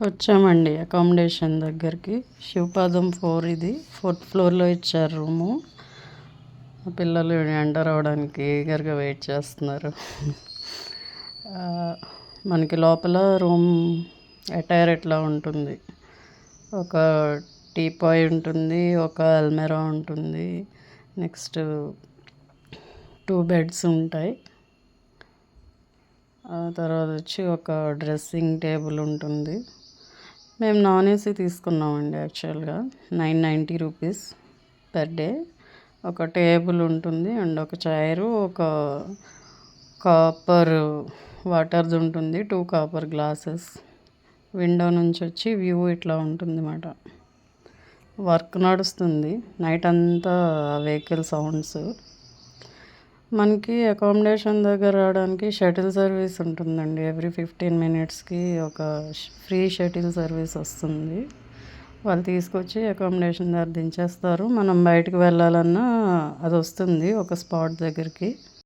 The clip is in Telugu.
వచ్చామండి అకామిడేషన్ దగ్గరికి. శివపాదం 4 ఇది. 4th ఫ్లోర్లో ఇచ్చారు రూము. పిల్లలు ఎంటర్ అవ్వడానికి ఈగర్గా వెయిట్ చేస్తున్నారు. మనకి లోపల రూమ్ అటైర్ ఇట్లా ఉంటుంది. ఒక టీపాయ్ ఉంటుంది, ఒక అల్మెరా ఉంటుంది, నెక్స్ట్ 2 బెడ్స్ ఉంటాయి. ఆ తర్వాత వచ్చి ఒక డ్రెస్సింగ్ టేబుల్ ఉంటుంది. మేము నాన్ ఏసీ తీసుకున్నామండి. యాక్చువల్గా 990 రూపీస్ పర్ డే. ఒక టేబుల్ ఉంటుంది అండ్ ఒక చైరు, ఒక కాపర్ వాటర్ది ఉంటుంది, 2 కాపర్ గ్లాసెస్. విండో నుంచి వచ్చి వ్యూ ఇట్లా ఉంటుంది అన్నమాట. వర్క్ నడుస్తుంది నైట్ అంతా, వెహికల్ సౌండ్స్. మనకి అకామిడేషన్ దగ్గర రావడానికి షటిల్ సర్వీస్ ఉంటుందండి. ఎవ్రీ 15 మినిట్స్కి ఒక ఫ్రీ షటిల్ సర్వీస్ వస్తుంది. వాళ్ళు తీసుకొచ్చి అకామిడేషన్ దగ్గర దించేస్తారు. మనం బయటకు వెళ్ళాలన్నా అది వస్తుంది ఒక స్పాట్ దగ్గరికి.